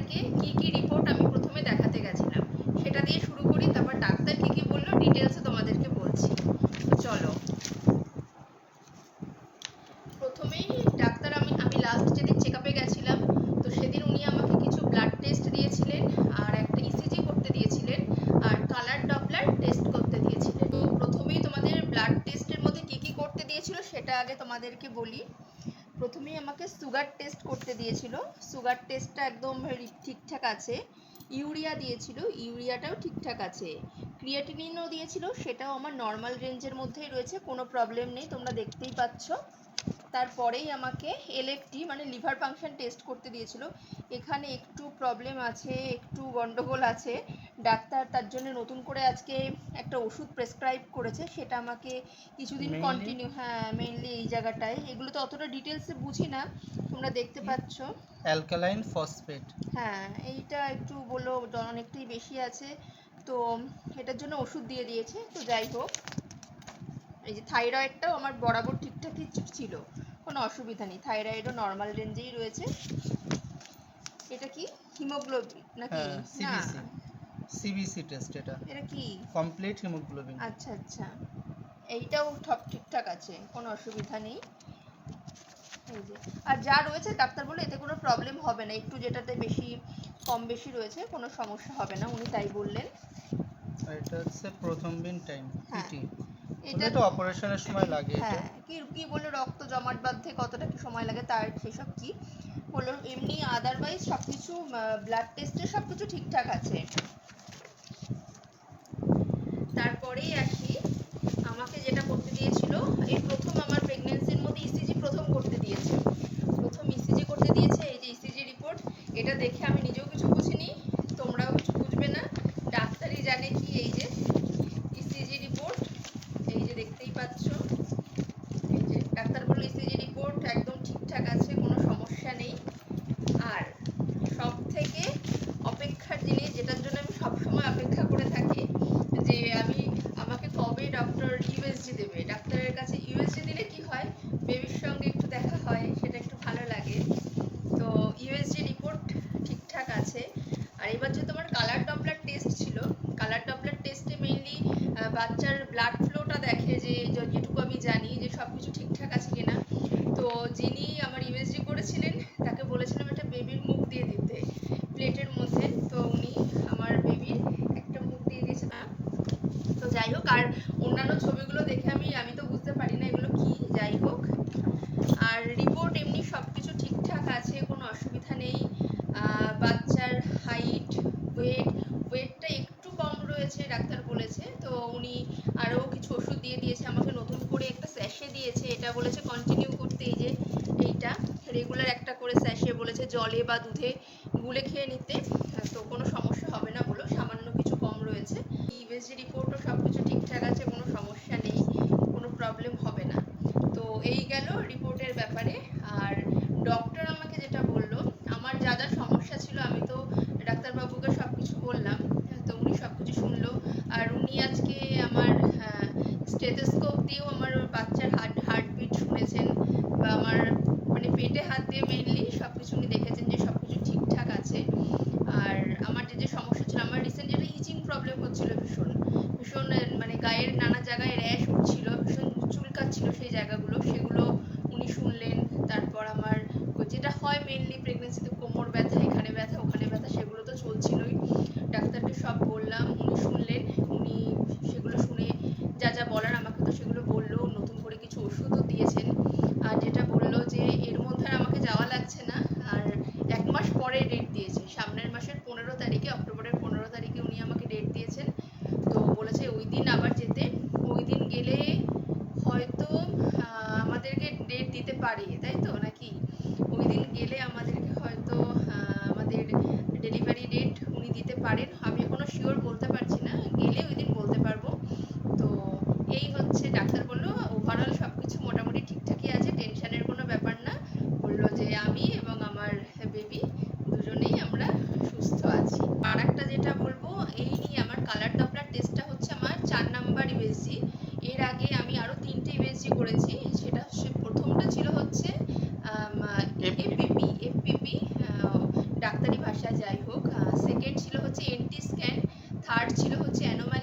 ডাক্তারকে কি রিপোর্ট আমি প্রথমে দেখাতে গেছিলাম সেটা দিয়ে শুরু করি, তারপর ডাক্তার কি বললো ডিটেলসে তোমাদেরকে বলছি। চলো, প্রথমেই ডাক্তার আমি লাস্ট যেদিন চেক আপে গেছিলাম তো সেদিন উনি আমাকে কিছু ব্লাড টেস্ট দিয়েছিলেন আর একটা ইসিজি করতে দিয়েছিলেন আর কালার ডপলার টেস্ট করতে দিয়েছিলেন। তো প্রথমেই তোমাদের ব্লাড টেস্টের মধ্যে কি করতে দিয়েছিল সেটা আগে তোমাদেরকে বলি। প্রথমেই আমাকে সুগার টেস্ট করতে দিয়েছিল, সুগার টেস্টটা একদম ঠিকঠাক আছে। ইউরিয়া দিয়েছিল, ইউরিয়াটাও ঠিকঠাক আছে। ক্রিয়েটিনিনও দিয়েছিল, সেটাও আমার নর্মাল রেঞ্জের মধ্যেই রয়েছে, কোনো প্রবলেম নেই, তোমরা দেখতেই পাচ্ছ। তারপরেই আমাকে এলএফটি মানে লিভার ফাংশন টেস্ট করতে দিয়েছিল। এখানে একটু প্রবলেম আছে, একটু গন্ডগোল আছে। ডাক্তার তার জন্য নতুন করে আজকে একটা ওষুধ প্রেসক্রাইব করেছে, সেটা আমাকে কিছুদিন কন্টিনিউ, হ্যাঁ মেইনলি এই জায়গাটায়, এগুলো তো অতটা ডিটেলসে বুঝি না, তোমরা দেখতে পাচ্ছ। অ্যালকালাইন ফসফেট, হ্যাঁ এইটা একটু বললো অনেকটাই বেশি আছে, তো এটার জন্য ওষুধ দিয়ে দিয়েছে। তো যাই হোক, এই যে থাইরয়েডটাও আমার বরাবর ঠিকঠাকই ছিল, কোনো অসুবিধা নেই, থাইরয়েডও নর্মাল রেঞ্জেই রয়েছে। এটা কি হিমোগ্লোবিন নাকি? না সিবিসি টেস্ট, এটা কি কমপ্লিট হিমোগ্লোবিন। আচ্ছা আচ্ছা, এইটাও সব ঠিকঠাক আছে, কোনো অসুবিধা নেই। এই যে আর যা রয়েছে ডাক্তার বলে এতে কোনো প্রবলেম হবে না, একটু যেটাতে বেশি কম বেশি রয়েছে কোনো সমস্যা হবে না, উনি তাই বললেন। আর এটা হচ্ছে প্রথম দিন টাইম পিটি, এটা তো অপারেশনের সময় লাগে। হ্যাঁ কি বললো রক্ত জমাট বাঁধতে কতটা কি সময় লাগে তার সেসব কি বললো, এমনি আদারওয়াইজ সব কিছু ব্লাড টেস্টে সব কিছু ঠিকঠাক আছে। তারপরেই আসি, আমাকে যেটা করতে দিয়েছিল, এই প্রথম আমার প্রেগন্যান্সির মধ্যে ইসিজি প্রথম করতে দিয়েছে, এই যে ইসিজি রিপোর্ট, এটা দেখে আমি নিজেও কিছু বুঝিনি, তোমরাও কিছু বুঝবে না, ডাক্তারই জানে কি। এই যে ইসিজি রিপোর্ট, এই যে দেখতেই পাচ্ছ, এই যে ডাক্তার বলল ইসিজি রিপোর্ট একদম ঠিকঠাক আছে, কোনো সমস্যা নেই। আর সব থেকে অপেক্ষার জিনিস, যেটার জন্য আমি সবসময় অপেক্ষা করে থাকি, যে আমাকে কবে ডক্টর ইউএসজি দেবে, ডাক্তারের কাছে ইউএসজি দিলে কি হয় বেবির সঙ্গে একটু দেখা হয়, সেটা একটু ভালো লাগে। তো ইউএসজি রিপোর্ট ঠিকঠাক আছে। আর এবার যে তোমার কালার ডপলার টেস্ট ছিল, কালার ডপলার টেস্টে মেইনলি বাচ্চার ব্লাড ফ্লোটা দেখে, যে যেটুকু আমি জানি যে সব কিছু ঠিকঠাক আছে কিনা। তো যিনি আমার ইউএসজি করেছিলেন তাকে বলেছিলাম একটা বেবির মুখ দিয়ে দিতে প্লেটের মধ্যে, তো উনি আমার বেবির একটা মুখ দিয়ে দিয়েছে না। তো যাই হোক, আর অন্যান্য ছবিগুলো দেখে আমি তো বুঝতে পারি না এগুলো কি, যাই হোক। আর রিপোর্ট এমনি সব কিছু ঠিকঠাক আছে, কোনো অসুবিধা নেই। বাচ্চার হাইট, ওয়েটটা একটু কম রয়েছে ডাক্তার বলেছে, তো উনি আরও কিছু ওষুধ দিয়ে দিয়েছে আমাকে, নতুন করে একটা স্যাশে দিয়েছে, এটা বলেছে কন্টিনিউ করতে, এই যে এইটা রেগুলার একটা করে স্যাশে বলেছে জলে বা দুধে গুলে খেয়ে নিতে, তো কোনো সমস্যা হবে না বলো, সামান্য কিছু কম রয়েছে। ইউএসজি রিপোর্টও সব কিছু ঠিকঠাক আছে, কোনো সমস্যা নেই, কোনো প্রবলেম হবে না। তো এই গেল রিপোর্টের ব্যাপারে। আর ডক্টর আমাকে যেটা বললো, আমার যা যা সমস্যা ছিল আমি তো ডাক্তারবাবুকে সব কিছু বললাম, তো উনি সব কিছু শুনলো। আর উনি আজকে আমার স্টেথোস্কোপ দিয়েও আমার বাচ্চার হার্টবিট শুনেছেন, বা আমার মানে পেটে হাত দিয়ে মেইনলি সব কিছু উনি দেখেছেন যে সব কিছু ঠিকঠাক আছে। আর আমার যে সমস্যা ছিল, আমার রিসেন্ট যেটা ইচিং প্রবলেম হচ্ছিল, ভীষণ ভীষণ মানে গায়ের নানা জায়গায় র্যাশ উঠছিল, ভীষণ চুলকাচ্ছিল সেই জায়গাগুলো, সেগুলো উনি শুনলেন। তারপর আমার যেটা হয় মেইনলি প্রেগনেন্সিতে, কোমর ব্যথা, এখানে ব্যথা ওখানে ব্যথা, সেগুলো তো চলছিলই, ডাক্তারকে সব বললাম, উনি শুনলেন, উনি সেগুলো শুনে যা যা বলার আমাকে তো সেগুলো বললো, নতুন করে কিছু ওষুধও দিয়েছেন। আর যেটা বললো যে এর মধ্যে আর আমাকে যাওয়া লাগছে না, আর 1 মাস পরে ডেট দিয়েছে, সামনের মাসের 15 তারিখে, অক্টোবরের 15 তারিখে উনি আমাকে ডেট দিয়েছেন। তো বলেছে ওই দিন আবার যেতে, ওই দিন গেলে হয়তো আমাদেরকে ডেট দিতে পারে, তাই তো নাকি? ওই দিন গেলে আমাদেরকে হয়তো আমাদের ডেলিভারি ডেট উনি দিতে পারেন, আমি এখনো শিওর বলতে পারছি না, গেলে ওই দিন বলতে পারবো। তো এই হচ্ছে, ডাক্তার বললো ওভারঅল সব কিছু মোটামুটি ঠিকঠাকই আছে, টেনশনের কোনো ব্যাপার না, বললো যে আমি এবং আমার বেবি দুজনেই আমরা সুস্থ আছি। আর একটা যেটা বলবো, এই নিয়ে আমার কালার ডপলার টেস্টটা হচ্ছে আমার 4 নাম্বার ইউএসজি। এর আগে আমি আরো 3টে ইউএসজি করেছি, সেটা প্রথমটা ছিল হচ্ছে এফপিপি, ডাক্তারি ভাষায় যাই সেকেন্ড ছিল হচ্ছে এনটি স্ক্যান, থার্ড ছিল হচ্ছে অ্যানোমালি